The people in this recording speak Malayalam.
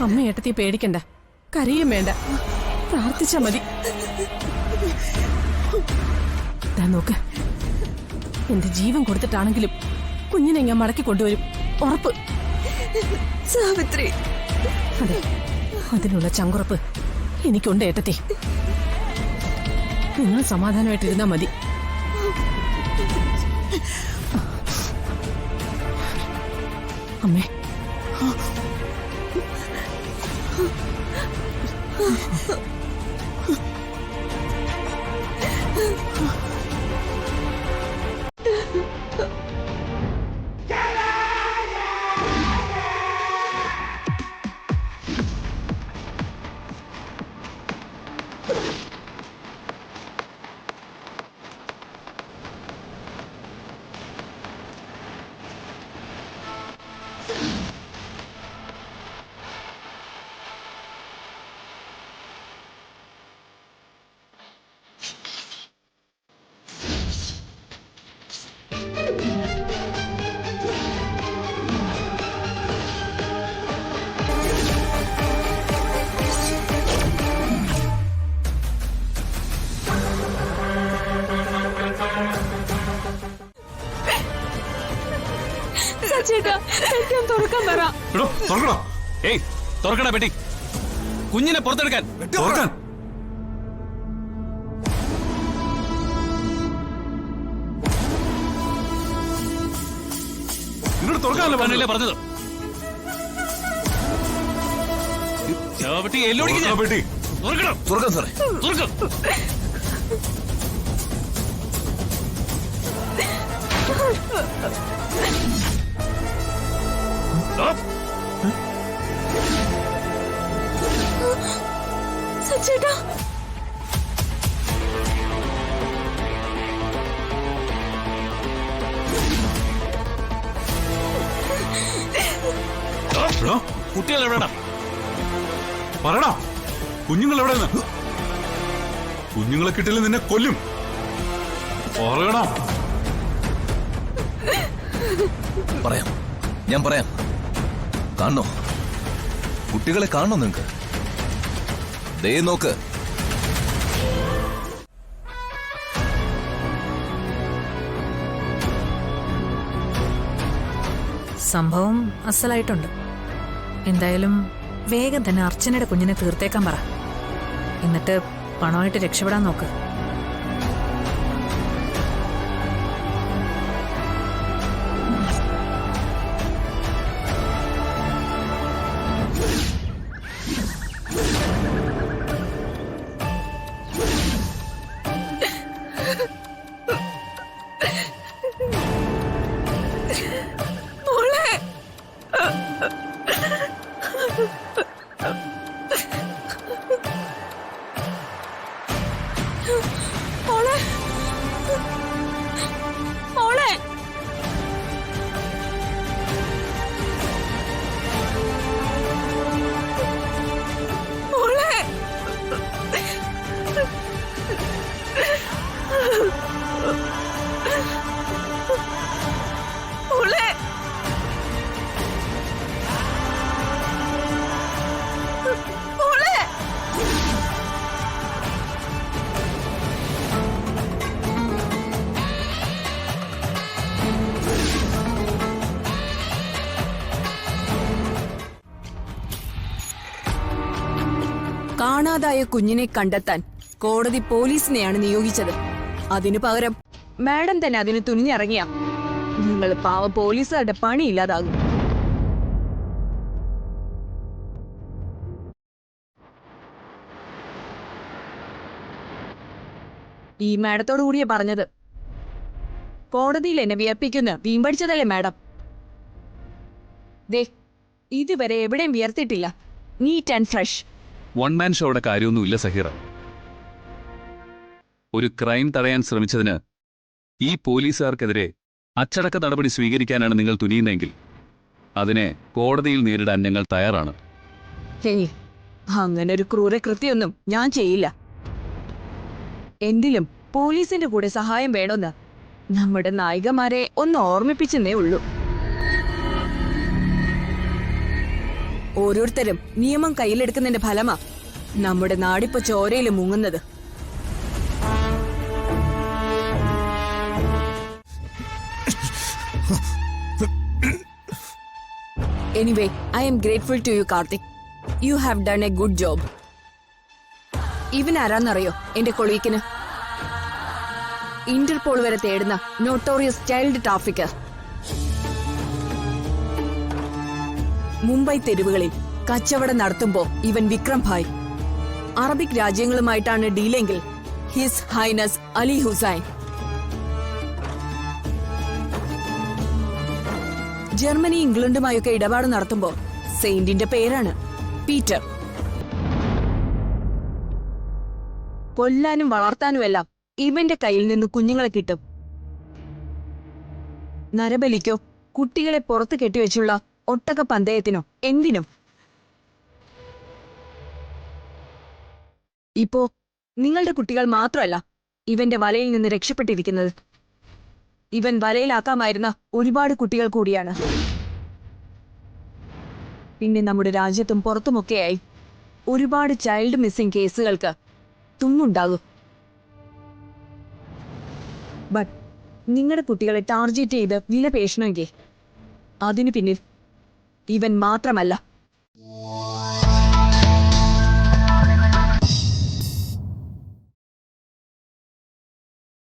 അമ്മ ഏട്ടത്തി പേടിക്കണ്ട, കരയും വേണ്ട, പ്രാർത്ഥിച്ചാ മതി. നോക്ക്, എന്റെ ജീവൻ കൊടുത്തിട്ടാണെങ്കിലും കുഞ്ഞിനെ ഞാൻ മടക്കി കൊണ്ടുവരും, ഉറപ്പ്. സാവിത്രി, അതെ, അതിനുള്ള ചങ്കുറപ്പ് എനിക്കുണ്ട് ഏട്ടത്തി. നിങ്ങൾ സമാധാനമായിട്ടിരുന്നാ മതി. അമ്മേ, തുറക്കാൻ പറ. തുറക്കണ പെട്ടി, കുഞ്ഞിനെ പുറത്തെടുക്കാൻ. തുറക്കാനല്ലേ പറഞ്ഞത്? തുറക്കാം സാറേ, തുറക്കാം. സച്ചേട്ടാ, കുട്ടികൾ എവിടെയാ? പറയടാ, കുഞ്ഞുങ്ങൾ എവിടെ? കുഞ്ഞുങ്ങളെ കിട്ടില്ല നിന്നെ കൊല്ലും. പറയടാ. പറയാം, ഞാൻ പറയാം. കാണണോ? കുട്ടികളെ കാണണോ നിങ്ങക്ക്? ദേ നോക്ക്. സംഭവം അസലായിട്ടുണ്ട്. എന്തായാലും വേഗം തന്നെ അർച്ചനയുടെ കുഞ്ഞിനെ തീർത്തേക്കാൻ പറ. എന്നിട്ട് പണമായിട്ട് രക്ഷപ്പെടാൻ നോക്ക്. കാണാതായ കുഞ്ഞിനെ കണ്ടെത്താൻ കോടതി പോലീസിനെയാണ് നിയോഗിച്ചത്. അതിനു പകരം മാഡം തന്നെ അതിന് തുനിഞ്ഞിറങ്ങിയ നിങ്ങൾ പാവ പോലീസുകാരുടെ പണിയില്ലാതാകും. ഈ മാഡത്തോടു കൂടിയാ പറഞ്ഞത്. കോടതിയിൽ എന്നെ വിയർപ്പിക്കുന്ന വീമ്പടിച്ചതല്ലേ മാഡം? ദേ, ഇതുവരെ എവിടെയും വിയർത്തിട്ടില്ല. Neat and fresh. One man ഷോയുടെ കാര്യമൊന്നുമില്ല സഹീറ. ഒരു ക്രൈം തടയാൻ ശ്രമിച്ചതിന് ഈ പോലീസുകാർക്കെതിരെ അച്ചടക്ക നടപടി സ്വീകരിക്കാനാണ് നിങ്ങൾ തുനിയുന്നതെങ്കിൽ അതിനെ കോടതിയിൽ നേരിടാൻ ഞങ്ങൾ തയ്യാറാണ്. ഹേയ്, അങ്ങനെ ഒരു ക്രൂരകൃത്യമൊന്നും ഞാൻ ചെയ്യില്ല. എന്തിലും പോലീസിന്റെ കൂടെ സഹായം വേണമെന്ന് നമ്മുടെ നായികമാരെ ഒന്ന് ഓർമ്മിപ്പിച്ചെന്നേ ഉള്ളൂ. ഓരോരുത്തരും നിയമം കയ്യിലെടുക്കുന്നതിന്റെ ഫലമാ നമ്മുടെ നാടിപ്പോ ചോരയിൽ മുങ്ങുന്നത്. Anyway, I am grateful to you Karthik. You have done a good job. ഇവൻ ആരാന്നറിയോ? എന്റെ കൊളീക്കിന് ഇന്റർപോൾ വരെ തേടുന്ന നോട്ടോറിയസ് ചൈൽഡ് ട്രാഫിക്കർ. മുംബൈ തെരുവുകളിൽ കച്ചവടം നടത്തുമ്പോ ഇവൻ വിക്രം ഭായ്. അറബിക് രാജ്യങ്ങളുമായിട്ടാണ് ഡീലെങ്കിൽ his highness Ali Hussain. Germany ഇംഗ്ലണ്ടുമായൊക്കെ ഇടപാട് നടത്തുമ്പോ സെയിന്റിന്റെ പേരാണ് പീറ്റർ. കൊല്ലാനും വളർത്താനുമെല്ലാം ഇവന്റെ കയ്യിൽ നിന്ന് കുഞ്ഞുങ്ങളെ കിട്ടും. നരബലിക്കോ കുട്ടികളെ പുറത്ത് കെട്ടിവെച്ചുള്ള ഒട്ടക പന്തയത്തിനോ എന്തിനും. ഇപ്പോ നിങ്ങളുടെ കുട്ടികൾ മാത്രമല്ല ഇവന്റെ വലയിൽ നിന്ന് രക്ഷപ്പെട്ടിരിക്കുന്നത്. ഇവൻ വലയിലാക്കാമായിരുന്ന ഒരുപാട് കുട്ടികൾ കൂടിയാണ്. പിന്നെ നമ്മുടെ രാജ്യത്തും പുറത്തുമൊക്കെയായി ഒരുപാട് ചൈൽഡ് മിസ്സിംഗ് കേസുകൾക്ക് തുമ്മുണ്ടാകും. ബട്ട് നിങ്ങളുടെ കുട്ടികളെ ടാർഗറ്റ് ചെയ്ത് വില പേശണമെങ്കിൽ അതിനു പിന്നിൽ ഇവൻ മാത്രമല്ല